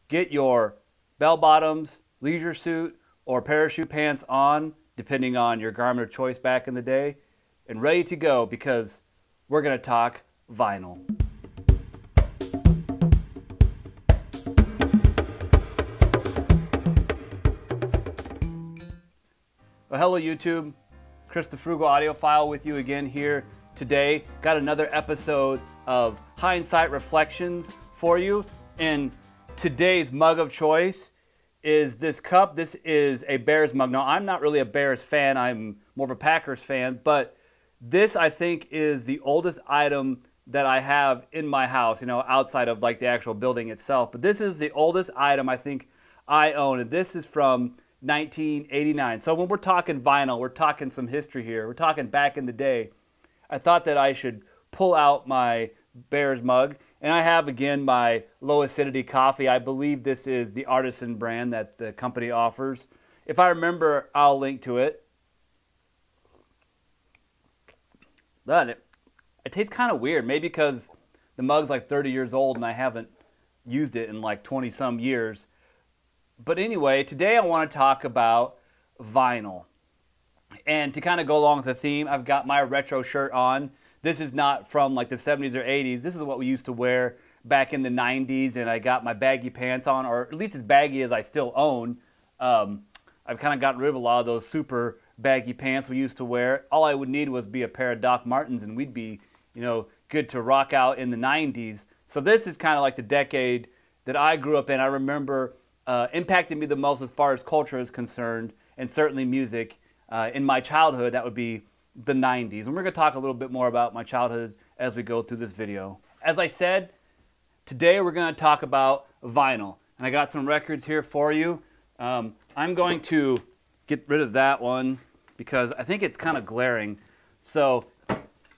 get your bell bottoms, leisure suit, or parachute pants on, depending on your garment of choice back in the day, and ready to go because we're going to talk vinyl. Well, hello YouTube, Chris the Frugal Audiophile with you again here today. Got another episode of Hindsight Reflections for you, and today's mug of choice is this cup. This is a Bears mug. Now, I'm not really a Bears fan, I'm more of a Packers fan, but this I think is the oldest item that I have in my house, you know, outside of like the actual building itself. But this is the oldest item I think I own, and this is from 1989. So when we're talking vinyl, we're talking some history here. We're talking back in the day. I thought that I should pull out my Bears mug, and I have again my low acidity coffee. I believe this is the Artisan brand that the company offers. If I remember, I'll link to it. But it tastes kind of weird, maybe because the mug's like 30 years old and I haven't used it in like 20 some years. But anyway, today I want to talk about vinyl. And to kind of go along with the theme, I've got my retro shirt on. This is not from like the 70s or 80s. This is what we used to wear back in the 90s, and I got my baggy pants on, or at least as baggy as I still own. I've kind of gotten rid of a lot of those super baggy pants we used to wear. All I would need was be a pair of Doc Martens, and we'd be, you know, good to rock out in the 90s. So this is kind of like the decade that I grew up in. I remember impacted me the most as far as culture is concerned, and certainly music. In my childhood, that would be the 90s. And we're going to talk a little bit more about my childhood as we go through this video. As I said, today we're going to talk about vinyl. And I got some records here for you. I'm going to get rid of that one because I think it's kind of glaring. So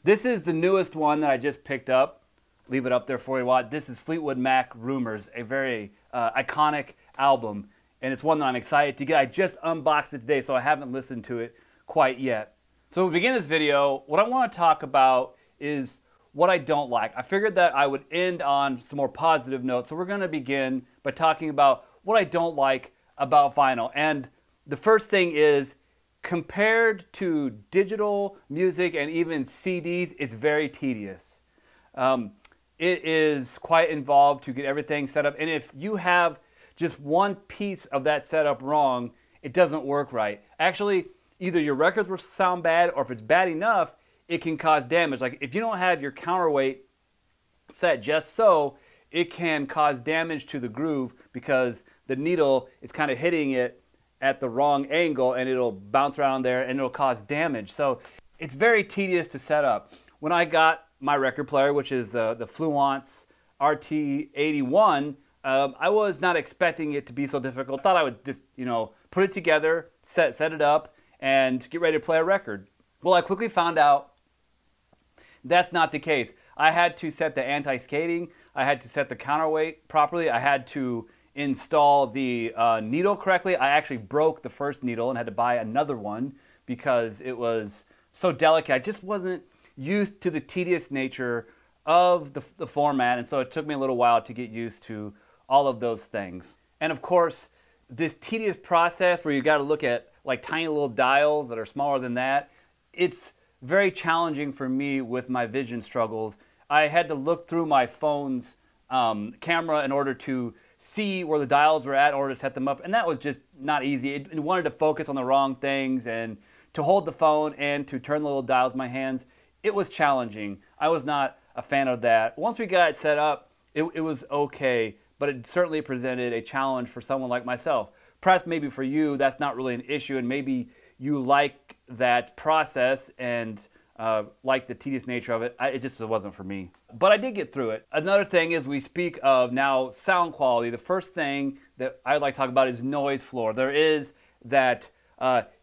this is the newest one that I just picked up. Leave it up there for you. This is Fleetwood Mac Rumors, a very iconic album. And it's one that I'm excited to get. I just unboxed it today, so I haven't listened to it quite yet. So to begin this video, what I want to talk about is what I don't like. I figured that I would end on some more positive notes, so we're going to begin by talking about what I don't like about vinyl. And the first thing is, compared to digital music and even CDs, it's very tedious. It is quite involved to get everything set up, and if you have just one piece of that setup wrong, it doesn't work right. Actually, either your records will sound bad, or if it's bad enough, it can cause damage. Like if you don't have your counterweight set just so, it can cause damage to the groove because the needle is kind of hitting it at the wrong angle, and it'll bounce around there and it'll cause damage. So it's very tedious to set up. When I got my record player, which is the Fluence RT81, I was not expecting it to be so difficult. I thought I would just, you know, put it together, set it up, and get ready to play a record. Well, I quickly found out that's not the case. I had to set the anti-skating, I had to set the counterweight properly, I had to install the needle correctly. I actually broke the first needle and had to buy another one because it was so delicate. I just wasn't used to the tedious nature of the format, and so it took me a little while to get used to all of those things. And of course, this tedious process where you got to look at like tiny little dials that are smaller than that, it's very challenging for me with my vision struggles. I had to look through my phone's camera in order to see where the dials were at in order to set them up, and that was just not easy. It wanted to focus on the wrong things, and to hold the phone and to turn the little dials in my hands, it was challenging. I was not a fan of that. Once we got it set up, it was okay, but it certainly presented a challenge for someone like myself. Perhaps maybe for you, that's not really an issue, and maybe you like that process and like the tedious nature of it. It just wasn't for me. But I did get through it. Another thing is, we speak of now sound quality. The first thing that I'd like to talk about is noise floor. There is that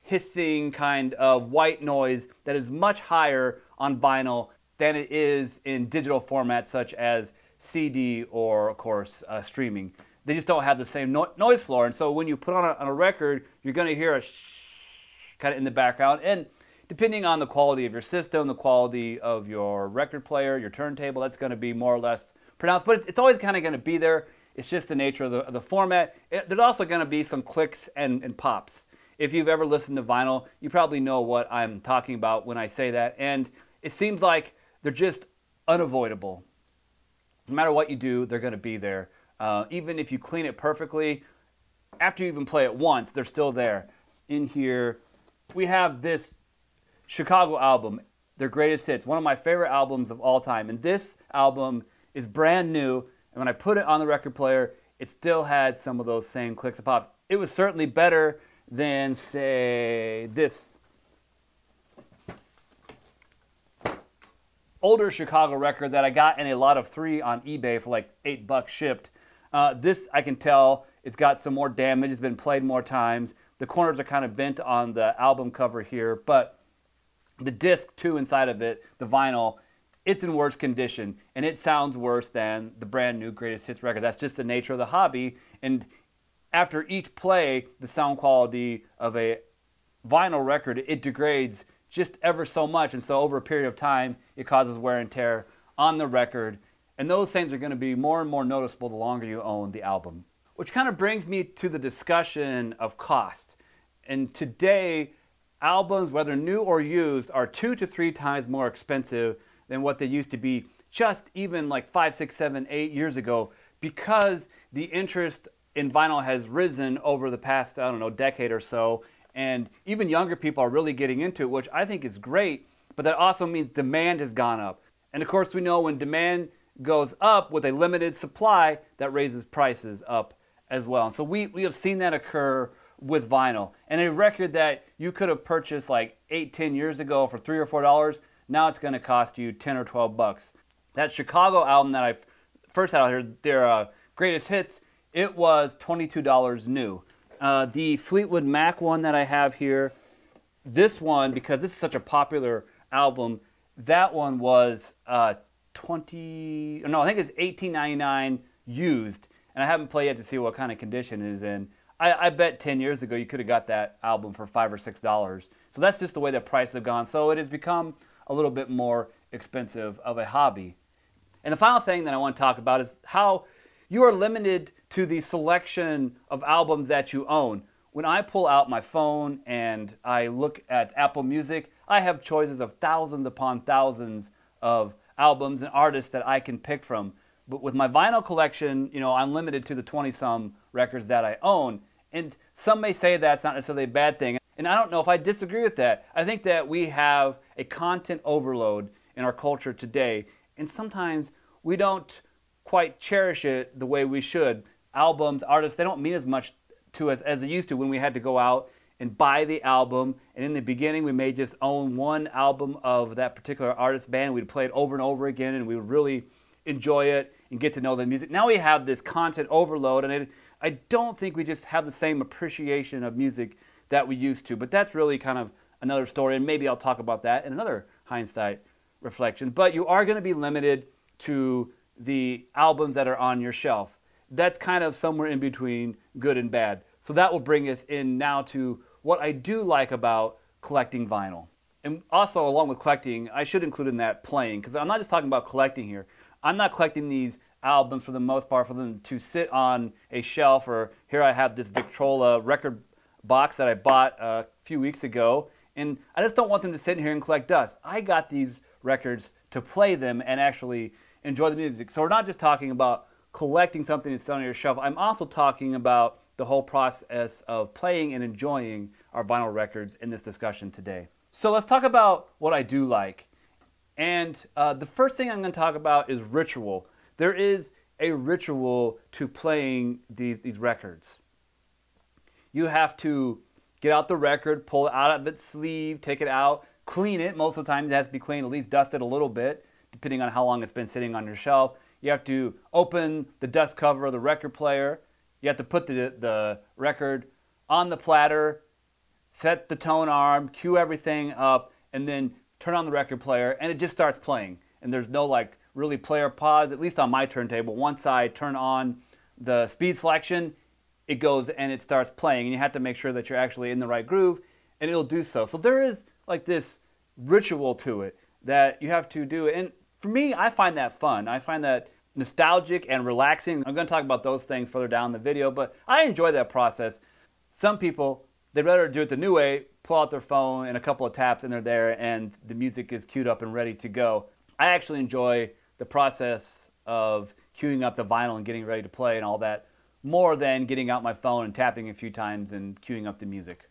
hissing kind of white noise that is much higher on vinyl than it is in digital formats such as CD or, of course, streaming. They just don't have the same noise floor, and so when you put on a record, you're going to hear a kind of in the background, and depending on the quality of your system, the quality of your record player, your turntable, that's going to be more or less pronounced, but it's always kind of going to be there. It's just the nature of the format. There's also going to be some clicks and pops. If you've ever listened to vinyl, you probably know what I'm talking about when I say that. And it seems like they're just unavoidable. No matter what you do, they're going to be there. Even if you clean it perfectly, after you even play it once, they're still there. In here, we have this Chicago album, their greatest hits, one of my favorite albums of all time. And this album is brand new. And when I put it on the record player, it still had some of those same clicks and pops. It was certainly better than, say, this older Chicago record that I got in a lot of 3 on eBay for like $8 shipped. This, I can tell, it's got some more damage. It's been played more times. The corners are kind of bent on the album cover here, but the disc too inside of it, the vinyl, it's in worse condition, and it sounds worse than the brand new greatest hits record. That's just the nature of the hobby. And after each play, the sound quality of a vinyl record, it degrades just ever so much. And so over a period of time, it causes wear and tear on the record. And those things are going to be more and more noticeable the longer you own the album. Which kind of brings me to the discussion of cost. And today, albums, whether new or used, are 2 to 3 times more expensive than what they used to be just even like 5, 6, 7, 8 years ago, because the interest in vinyl has risen over the past, I don't know, decade or so. And even younger people are really getting into it, which I think is great, but that also means demand has gone up. And of course, we know when demand goes up with a limited supply, that raises prices up as well. And so we have seen that occur with vinyl. And a record that you could have purchased like 8, 10 years ago for $3 or $4, now it's going to cost you 10 or 12 bucks. That Chicago album that I first had out here, their greatest hits, it was $22 new. The Fleetwood Mac one that I have here, this one, because this is such a popular album, that one was I think it's $18.99 used, and I haven't played yet to see what kind of condition it is in. I bet 10 years ago you could have got that album for $5 or $6. So that's just the way the prices have gone. So it has become a little bit more expensive of a hobby. And the final thing that I want to talk about is how you are limited to the selection of albums that you own. When I pull out my phone and I look at Apple Music, I have choices of thousands upon thousands of albums and artists that I can pick from. But with my vinyl collection, you know, I'm limited to the 20-some records that I own. And some may say that's not necessarily a bad thing. And I don't know if I disagree with that. I think that we have a content overload in our culture today. And sometimes we don't quite cherish it the way we should. Albums, artists, they don't mean as much to us as they used to when we had to go out and buy the album. And in the beginning, we may just own one album of that particular artist band. We'd play it over and over again, and we would really enjoy it and get to know the music. Now we have this content overload, and I don't think we just have the same appreciation of music that we used to. But that's really kind of another story, and maybe I'll talk about that in another Hindsight reflection. But you are going to be limited to the albums that are on your shelf. That's kind of somewhere in between good and bad. So that will bring us in now to what I do like about collecting vinyl. And also, along with collecting, I should include in that playing, because I'm not just talking about collecting here. I'm not collecting these albums for the most part for them to sit on a shelf, or here I have this Victrola record box that I bought a few weeks ago, and I just don't want them to sit in here and collect dust. I got these records to play them and actually enjoy the music. So we're not just talking about collecting something that's on your shelf. I'm also talking about the whole process of playing and enjoying our vinyl records in this discussion today. So let's talk about what I do like. And the first thing I'm going to talk about is ritual. There is a ritual to playing these records. You have to get out the record, pull it out of its sleeve, take it out, clean it. Most of the time it has to be cleaned, at least dusted a little bit, depending on how long it's been sitting on your shelf. You have to open the dust cover of the record player. You have to put the record on the platter, set the tone arm, cue everything up, and then turn on the record player, and it just starts playing. And there's no like really player pause, at least on my turntable. Once I turn on the speed selection, it goes and it starts playing, and you have to make sure that you're actually in the right groove, and it'll do so. So there is like this ritual to it that you have to do. And for me, I find that fun. I find that nostalgic and relaxing. I'm going to talk about those things further down in the video, but I enjoy that process. Some people, they'd rather do it the new way, pull out their phone and a couple of taps and they're there and the music is queued up and ready to go. I actually enjoy the process of queuing up the vinyl and getting ready to play and all that more than getting out my phone and tapping a few times and queuing up the music.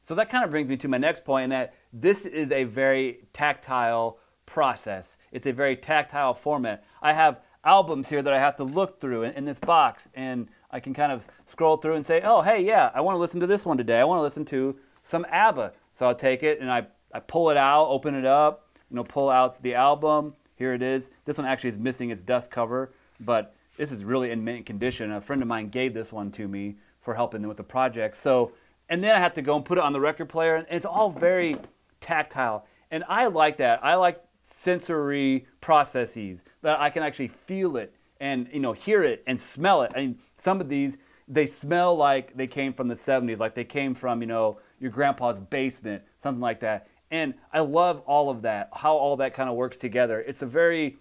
So that kind of brings me to my next point, in that this is a very tactile process. It's a very tactile format. I have albums here that I have to look through in this box, and I can kind of scroll through and say, oh, hey, yeah, I want to listen to this one today. I want to listen to some ABBA. So I'll take it and I pull it out, open it up, pull out the album. Here it is. This one actually is missing its dust cover, but this is really in mint condition. A friend of mine gave this one to me for helping them with the project. So, and then I have to go and put it on the record player, and it's all very tactile. And I like that. I like sensory processes, that I can actually feel it and hear it and smell it. I mean, some of these, they smell like they came from the 70s, like they came from your grandpa's basement, something like that. And I love all of that, how all that kind of works together. It's a very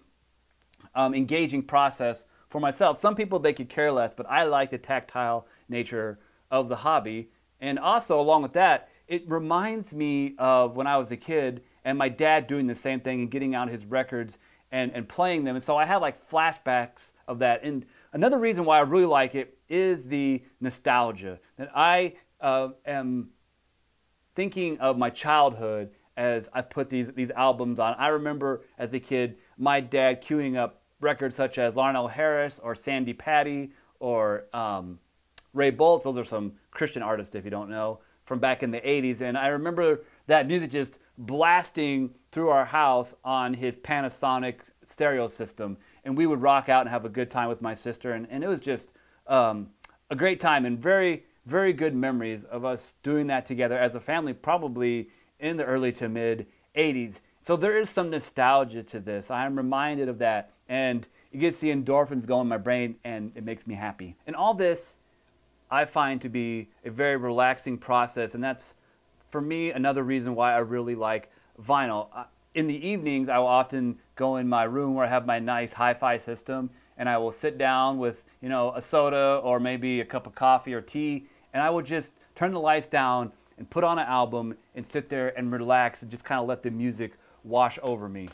engaging process for myself. Some people, they could care less, but I like the tactile nature of the hobby. And also, along with that, it reminds me of when I was a kid and my dad doing the same thing and getting out his records and playing them. And so I have like flashbacks of that. And another reason why I really like it is the nostalgia. That I am thinking of my childhood as I put these albums on. I remember as a kid, my dad queuing up records such as Lionel Harris or Sandy Patty or Ray Boltz. Those are some Christian artists, if you don't know, from back in the 80s. And I remember that music just blasting through our house on his Panasonic stereo system. And we would rock out and have a good time with my sister. And it was just a great time and very, very good memories of us doing that together as a family, probably in the early to mid 80s. So there is some nostalgia to this. I'm reminded of that. And it gets the endorphins going in my brain and it makes me happy. And all this I find to be a very relaxing process, and that's, for me, another reason why I really like vinyl. In the evenings, I will often go in my room where I have my nice hi-fi system, and I will sit down with a soda or maybe a cup of coffee or tea, and I will just turn the lights down and put on an album and sit there and relax and just kind of let the music wash over me.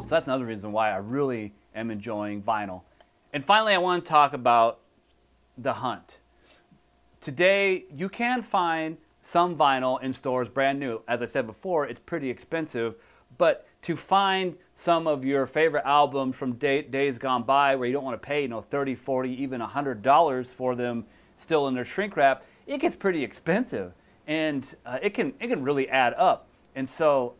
So that's another reason why I really am enjoying vinyl. And finally, I want to talk about the hunt. Today, you can find some vinyl in stores brand new. As I said before, it's pretty expensive, but to find some of your favorite albums from days gone by where you don't want to pay, $30, $40, even $100 for them still in their shrink wrap, it gets pretty expensive, and it can really add up. And so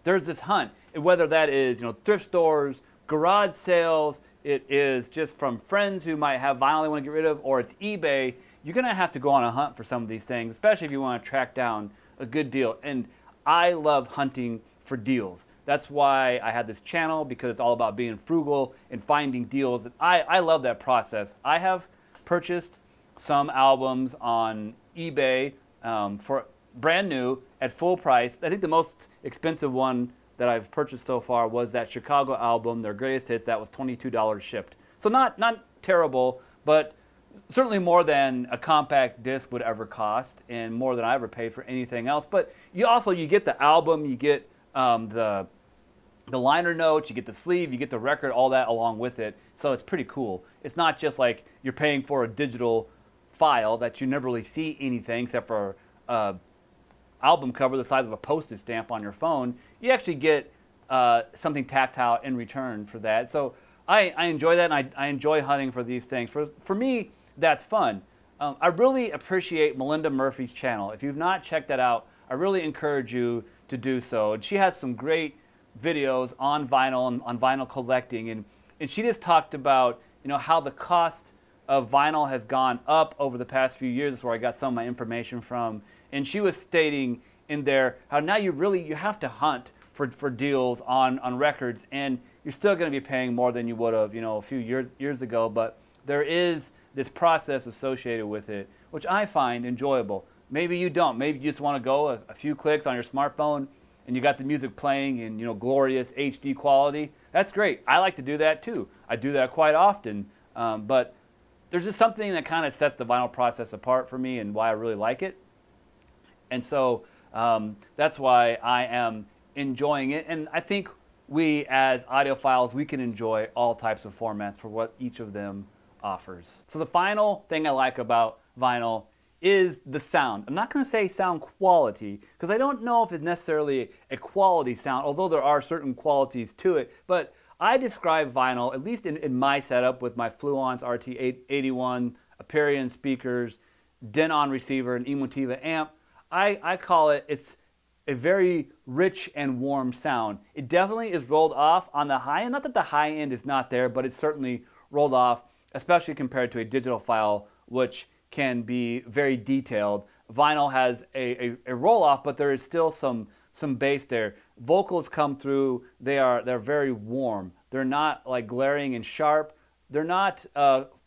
there's this hunt. Whether that is thrift stores, garage sales, it is just from friends who might have vinyl they want to get rid of, or it's eBay. You're going to have to go on a hunt for some of these things, especially if you want to track down a good deal. And I love hunting for deals. That's why I had this channel, because it's all about being frugal and finding deals. I love that process. I have purchased some albums on eBay for brand new at full price. I think the most expensive one that I've purchased so far was that Chicago album, their greatest hits. That was $22 shipped. So not terrible, but certainly more than a compact disc would ever cost, and more than I ever paid for anything else. But you get the album, you get the liner notes, you get the sleeve, you get the record, all that along with it. So it's pretty cool. It's not just like you're paying for a digital file that you never really see anything except for album cover the size of a postage stamp on your phone. You actually get something tactile in return for that. So I enjoy that, and I enjoy hunting for these things. For me, that's fun. I really appreciate Melinda Murphy's channel. If you've not checked that out, I really encourage you to do so. And she has some great videos on vinyl and on vinyl collecting, and she just talked about, you know, how the cost of vinyl has gone up over the past few years. That's where I got some of my information from. And she was stating in there how now you have to hunt for deals on records, and you're still going to be paying more than you would have, you know, a few years ago, but there is this process associated with it, which I find enjoyable. Maybe you don't. Maybe you just want to go a few clicks on your smartphone and you got the music playing in, you know, glorious HD quality. That's great. I like to do that too. I do that quite often, but there's just something that kind of sets the vinyl process apart for me and why I really like it. And so that's why I am enjoying it. And I think we as audiophiles, we can enjoy all types of formats for what each of them offers. So the final thing I like about vinyl is the sound. I'm not going to say sound quality, because I don't know if it's necessarily a quality sound, although there are certain qualities to it. But I describe vinyl, at least in my setup with my Fluence RT81, Aperion speakers, Denon receiver, and Emotiva amp, I call it's a very rich and warm sound. It definitely is rolled off on the high end. Not that the high end is not there, but it's certainly rolled off, especially compared to a digital file, which can be very detailed. Vinyl has a roll-off, but there is still some bass there. Vocals come through, they're very warm. They're not like glaring and sharp. They're not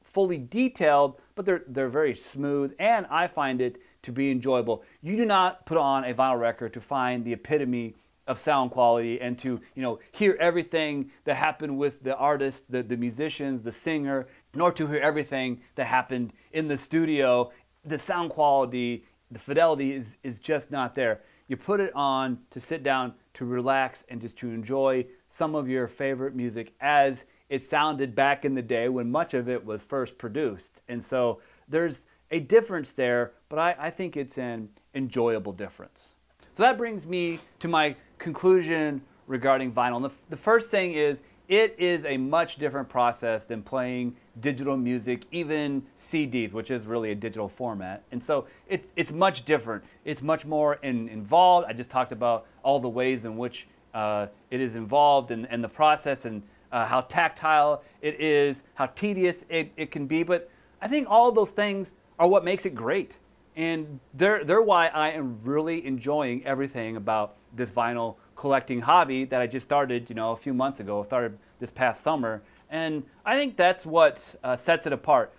fully detailed, but they're very smooth, and I find it to be enjoyable. You do not put on a vinyl record to find the epitome of sound quality and to, you know, hear everything that happened with the artist, the musicians, the singer, nor to hear everything that happened in the studio. The sound quality, the fidelity is just not there. You put it on to sit down, to relax, and just to enjoy some of your favorite music as it sounded back in the day when much of it was first produced. And so there's a difference there, but I think it's an enjoyable difference. So that brings me to my conclusion regarding vinyl. And the first thing is, it is a much different process than playing digital music, even CDs, which is really a digital format. And so it's much different. It's much more involved. I just talked about all the ways in which it is involved and the process, and how tactile it is, how tedious it can be. But I think all of those things are what makes it great. And they're why I am really enjoying everything about this vinyl collecting hobby that I just started, you know, a few months ago. I started this past summer, and I think that's what sets it apart.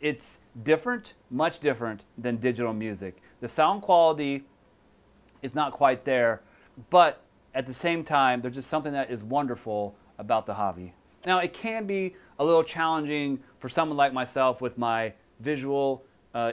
It's different, much different than digital music. The sound quality is not quite there, but at the same time, there's just something that is wonderful about the hobby. Now, it can be a little challenging for someone like myself with my visual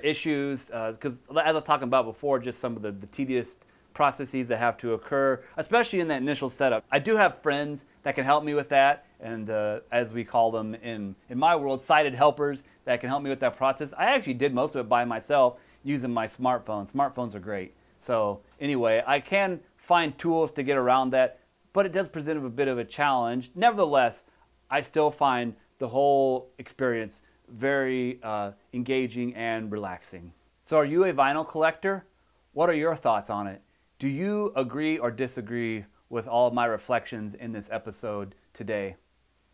issues, because as I was talking about before, just some of the tedious processes that have to occur, especially in that initial setup. I do have friends that can help me with that, and as we call them in my world, sighted helpers that can help me with that process. I actually did most of it by myself using my smartphone. Smartphones are great. So anyway, I can find tools to get around that, but it does present a bit of a challenge. Nevertheless, I still find the whole experience very engaging and relaxing. So are you a vinyl collector? What are your thoughts on it? Do you agree or disagree with all of my reflections in this episode today?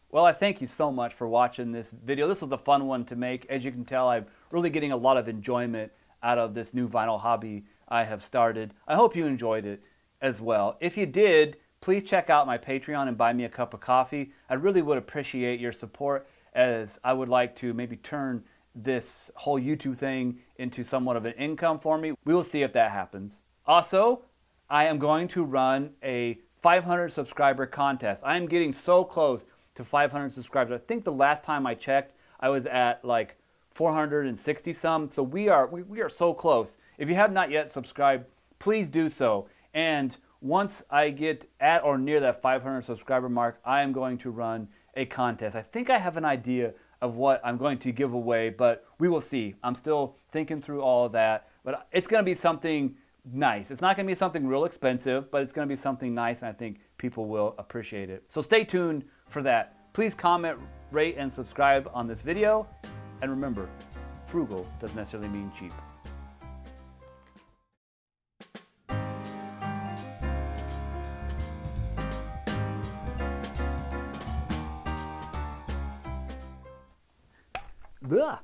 Well, I thank you so much for watching this video. This was a fun one to make. As you can tell, I'm really getting a lot of enjoyment out of this new vinyl hobby I have started. I hope you enjoyed it as well. If you did, please check out my Patreon and buy me a cup of coffee. I really would appreciate your support, as I would like to maybe turn this whole YouTube thing into somewhat of an income for me. We will see if that happens. Also, I am going to run a 500 subscriber contest. I am getting so close to 500 subscribers. I think the last time I checked, I was at like 460 some. So we are so close. If you have not yet subscribed, please do so. And once I get at or near that 500 subscriber mark, I am going to run a contest. I think I have an idea of what I'm going to give away, but we will see. I'm still thinking through all of that, but it's going to be something nice. It's not going to be something real expensive, but it's going to be something nice, and I think people will appreciate it. So stay tuned for that. Please comment, rate, and subscribe on this video. And remember, frugal doesn't necessarily mean cheap. Ugh.